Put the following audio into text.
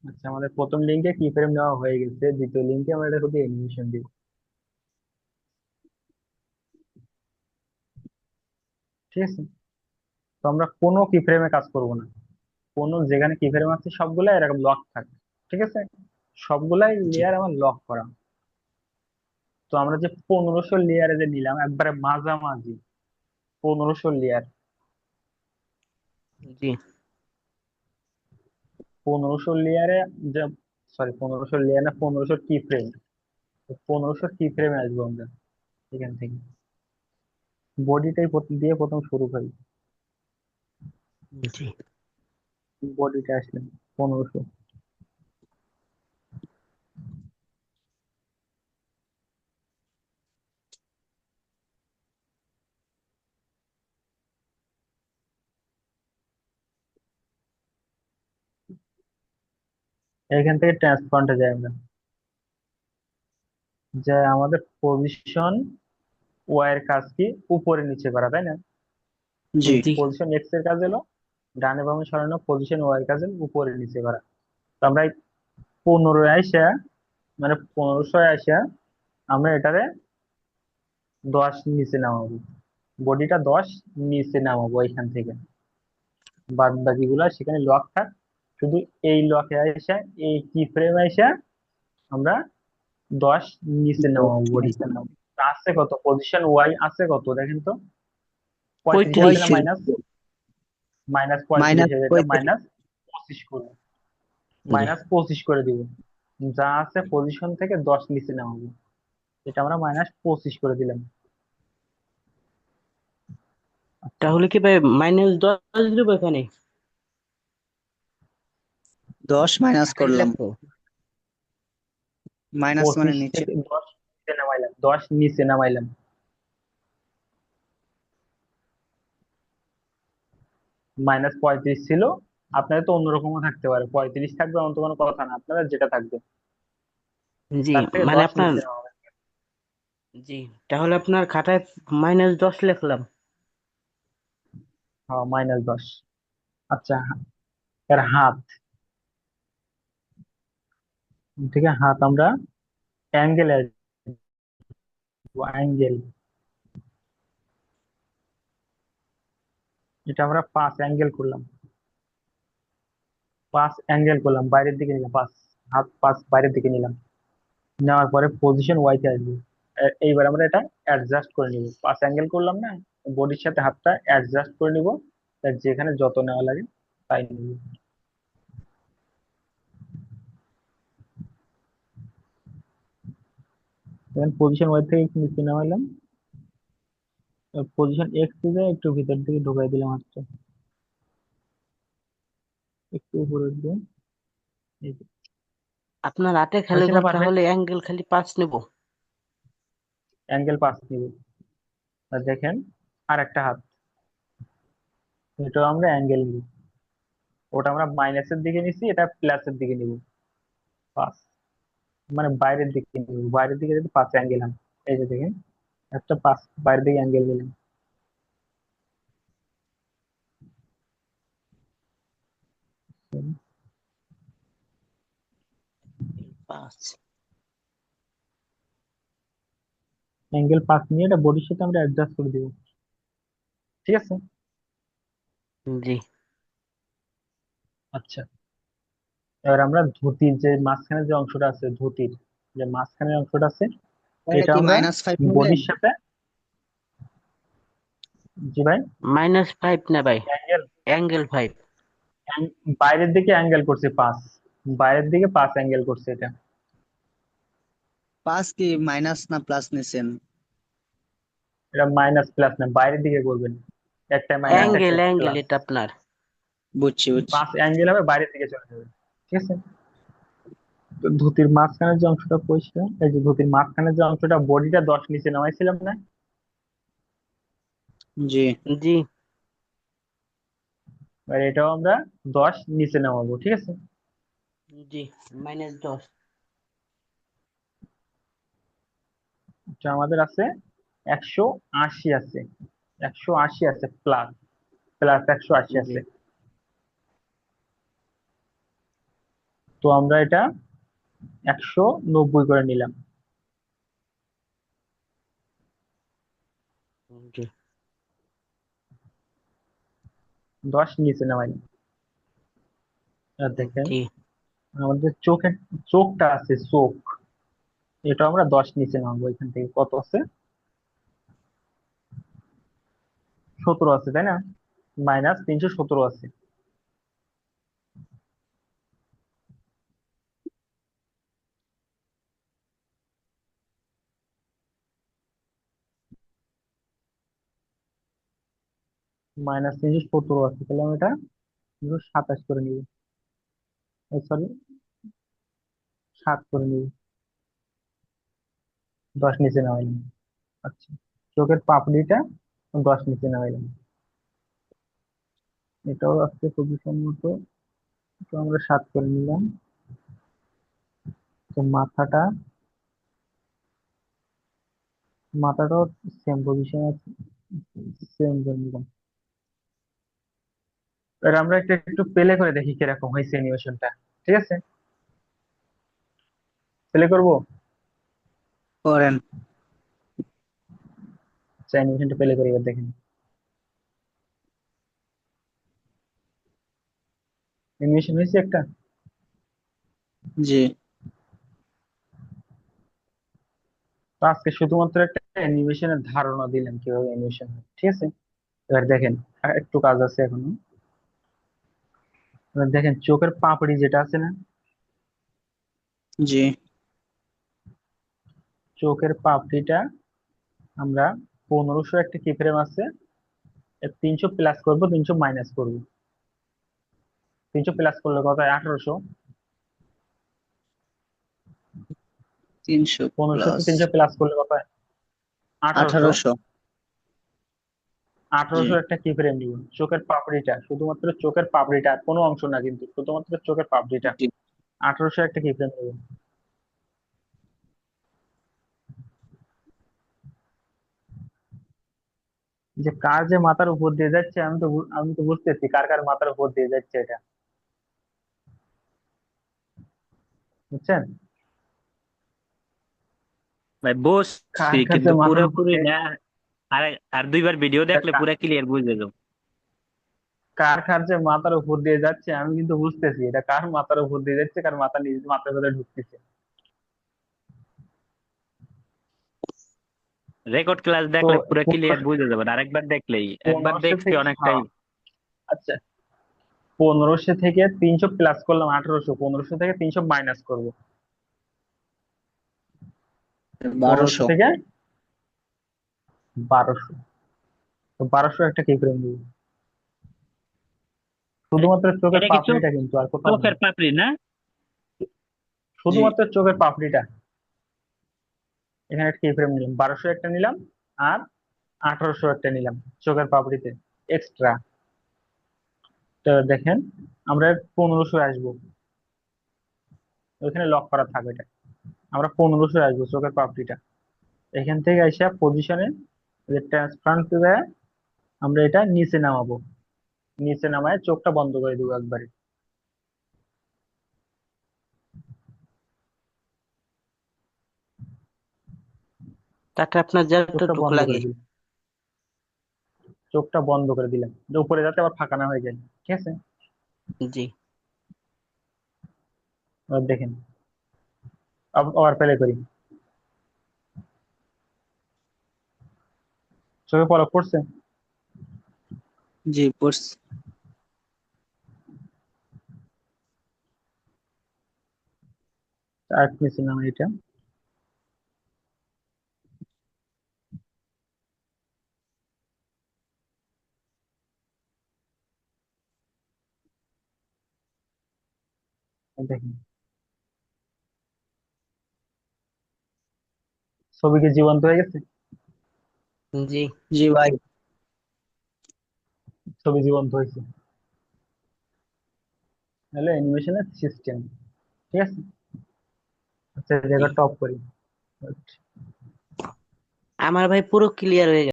আচ্ছা, আমাদের প্রথম লিঙ্কে কি ফ্রেম নেওয়া হয়ে গেছে, দ্বিতীয় লিঙ্কে আমরা এটা শুধু অ্যানিমেশন দিব। ঠিক আছে। তো আমরা কোনো কি ফ্রেমে কাজ করব না, কোনো যেখানে কি ফ্রেম আছে সবগুলাই এরকম লক থাকবে। ঠিক আছে, সবগুলাই জি লেয়ার আমার লক করা। তো আমরা যে 1500 লেয়ারে যে নিলাম একবারে মাঝামাঝি 1500 লেয়ার, জি 1500 লেয়ারে যে, সরি 1500 লেয়ার না, 1500 কি ফ্রেম। 1500 কি ফ্রেমে আসবো আমরা এখান থেকে। বডিটাই দিয়ে প্রথম শুরু করি। জি। বডিটা আসলেন 1500। এখান থেকে ট্রান্সফর্মটা যাই আমরা, যে আমাদের পজিশন ওয়াই এর কাজ কি, উপরে নিচে করা, তাই না? জি জি। পজিশন এক্স এর কাজ হলো ডানে বামে সরানো, পজিশন ওয়াই এর কাজ হলো উপরে নিচে করা। তো আমরা এই 15 আইসা, মানে 1500 আইসা আমরা এটারে 10 নিচে নামাবো, বডিটা 10 নিচে নামাবো এখান থেকে। বাদ বাকি গুলা সেখানে লক থাক, শুধু এই লকে আইসা, এই কি ফ্রেম আইসা আমরা 10 নিচে নামাবো বডিটা। আছে কত, পজিশন ওয়াই আছে কত দেখেন তো, 35 আছে না? 35। মাইনাস মাইনাস 35, মাইনাস এটা 35। মাইনাস 25 করবো, মাইনাস 25 করে দিব। যা আছে পজিশন থেকে 10 নিচে নামাবো, এটা আমরা মাইনাস 25 করে দিলাম। আচ্ছা, তাহলে কি ভাই -10 দেবো এখানে? 10 মাইনাস আঠাশ করলাম। লাগতো। মাইনাস মানে 25 নিচে। থেকে 10 নিচে নামাইলাম, 10 নিচে নামাইলাম। -35 ছিল, আপনাদের তো অন্যরকমও থাকতে পারে, 35 থাকবে এমন তো কোনো কথা না, আপনাদের যেটা থাকবে জি তার থেকে মানে 10 আপনার, নিচে নামাবে। জি তাহলে আপনার খাতায় -10 লিখলাম। হ্যাঁ, -10। আচ্ছা, এর হাত, ঠিক আছে, হাত আমরা অ্যাঙ্গেল, অ্যাঙ্গেল এটা আমরা 5 অ্যাঙ্গেল করলাম, 5 অ্যাঙ্গেল করলাম, বাইরের দিকে নিলাম 5, হাত 5 বাইরের দিকে নিলাম। নেওয়ার পরে পজিশন ওয়াইতে আসবে। এইবার আমরা এটা অ্যাডজাস্ট করে নিব, 5 অ্যাঙ্গেল করলাম না, বডির সাথে হাতটা অ্যাডজাস্ট করে নিব, তার যেখানে যত নেওয়া লাগে তাই নিব। পজিশন ওয়াই থেকে একটু নিচে নামাইলাম, পজিশন এক্স থেকে একটু ভিতর দিকে ঢুকাই দিলাম হাতটা, একটু উপরে দিয়ে। আপনার হাতে খালি হয়েছে না ঘর পারফেক্ট? তাহলে অ্যাঙ্গেল খালি 5 নেব। অ্যাঙ্গেল 5 নিব। আর দেখেন, আর একটা হাত, এটাও আমরা অ্যাঙ্গেল নিব, ওটা আমরা মাইনাসের দিকে নিছি, এটা প্লাসের দিকে নিব। 5 মানে বাইরের দিকে নিব, বাইরের দিকে যদি 5 অ্যাঙ্গেল হয়। এই যে দেখেন, একটা 5 বাইরের দিকে অ্যাঙ্গেল নিলাম। 5। অ্যাঙ্গেল 5 নিয়ে এটা বডির সাথে আমরা অ্যাডজাস্ট করে দিব। ঠিক আছে। জি আচ্ছা, এবার আমরা ধুতির যে মাঝখানে যে অংশটা আছে, ধুতির যে মাঝখানের অংশটা আছে, এটা এটা কি আমরা -5 নিলেন? বডির সাথে, জি ভাই, -5 না ভাই, অ্যাঙ্গেল, অ্যাঙ্গেল 5। বাইরের দিকে অ্যাঙ্গেল করছে 5, বাইরের দিকে 5 অ্যাঙ্গেল করছে এটা। 5 কি মাইনাস না প্লাস নিছেন? এটা মাইনাস প্লাস না, বাইরের দিকে করবেন, একটা মাইনাস একটা অ্যাঙ্গেল অ্যাঙ্গেল প্লাস। এটা আপনার। বুঝছি বুঝছি। 5 অ্যাঙ্গেল হবে, বাইরের দিকে চলে যাবে। ঠিক আছে। তো ধুতির মাঝখানের যে অংশটা পরিষ্কার, এই যে ধুতির মাঝখানের যে অংশটা, বডিটা 10 নিচে নামাইছিলাম না, জি। জি আর এটাও আমরা 10 নিচে নামাবো। ঠিক আছে। জি -10। এটা আমাদের আছে 180 আছে, 180 আছে, প্লাস প্লাস 180 জি আছে। তো আমরা এটা 190 করে নিলাম। জি 10 নিচে নামাইলাম। আর দেখেন জি আমাদের চোখটা আছে চোখ, এটা আমরা 10 নিচে নামাবো। এখান থেকে কত আছে? 17 আছে, তাই না? -317 আছে। -317 আছে, তাহলে আমি এটা 27 করে নিব। সরি, 7 করে নিব। 10 নিচে নামাইলাম। আচ্ছা, চোখের পাপড়িটা 10 নিচে নামাইলাম। এটাও আসছে খুবই সম্মত। তো আমরা 7 করে নিলাম। তো মাথাটাও সেম পজিশন আছে, সেম করে নিলাম। এবার আমরা একটু প্লে করে দেখি কিরকম হয়েছে অ্যানিমেশনটা। ঠিক আছে, প্লে করবো। করেন। আচ্ছা, অ্যানিমেশনটা প্লে করি, এবার দেখেন অ্যানিমেশন হয়েছে একটা। জি তো আজকে শুধুমাত্র একটা অ্যানিমেশনের ধারণা দিলাম কিভাবে অ্যানিমেশন হয়। ঠিক আছে, এবার দেখেন আর একটু কাজ আছে এখনো। এবার দেখেন চোখের পাপড়ি যেটা আছে না, জি চোখের পাপড়িটা আমরা 1500 একটা কি ফ্রেম আছে, 300 প্লাস করবো, 300 মাইনাস করবো। 300 প্লাস করলে কত হয়? 1800। 300 1500 তে প্লাস 300 প্লাস করলে কত হয়? 1800। 1800। জি 1800 একটা কি ফ্রেম নিব, চোখের পাপড়িটা, শুধুমাত্র চোখের পাপড়িটা, আর কোনো অংশ না কিন্তু, শুধুমাত্র চোখের পাপড়িটা। জি 1800 একটা কি ফ্রেম নিব। যে কার যে মাথার উপর দিয়ে যাচ্ছে, আমি তো বুঝতেছি কার কার মাথার উপর দিয়ে যাচ্ছে এটা, বুঝছেন? ভাই বসছি কার কার যে কিন্তু মাথার উপর পুরোপুরি দিয়ে, না। আর আর দুইবার ভিডিও দেখলে কা- পুরা ক্লিয়ার বুঝে যাবো। কার কার যে মাথার উপর দিয়ে যাচ্ছে আমি কিন্তু বুঝতেছি এটা কার মাথার উপর দিয়ে যাচ্ছে, কার মাথা নিজ মাথার ভেতরে ঢুকতেছে। রেকর্ড ক্লাস তো দেখলে পুরা ক্লিয়ার 1500, বুঝে যাবেন, আরেকবার দেখলেই একবার 1500 দেখছি থেকে, অনেকটাই। হ্যাঁ, আচ্ছা, 1500 থেকে 300 প্লাস করলাম 1800, 1500 থেকে 300 মাইনাস করবো, 1500 1200। থেকে 1200। তো 1200 একটা কি ফ্রেম নিব, এ- শুধুমাত্র চোখের এটা কি পাপড়িটা কিন্তু, আর কোথাও না। চোখের পাপড়ি না? জি শুধুমাত্র চোখের পাপড়িটা। এখানে একটা কি ফ্রেম নিলাম, 1200 একটা নিলাম, আর 1800 একটা নিলাম চোখের পাপড়িতে এক্সট্রা। তো দেখেন আমরা 1500 আসবো, ওইখানে লক করা থাকবে এটা। আমরা 1500 আসবো চোখের পাপড়িটা, এখান থেকে এসে পজিশনে ট্রান্সফারেন্স দেয়, আমরা এটা নিচে নামাবো। নিচে নামায় চোখটা বন্ধ করে দিব একবারে। তাতে আপনার চোখটা যতটুকু বন্ধ লাগে। করে দিলাম, চোখটা বন্ধ করে দিলাম, যে উপরে যাতে আবার ফাঁকা না হয়ে যায়। ঠিক আছে, জি এবার দেখেন আবার প্লে করি। চোখে পলক পড়ছে। জি পড়ছি। আর নিচে নামাই এটা। দেখেন ছবি কি জীবন্ত হয়ে গেছে? জি জি ভাই। ছবি জীবন্ত হয়েছে, তাহলে অ্যানিমেশনের সিস্টেম। ঠিক আছে, আচ্ছা জি জায়গা টপ করি। আমার ভাই পুরো ক্লিয়ার হয়ে গেছে।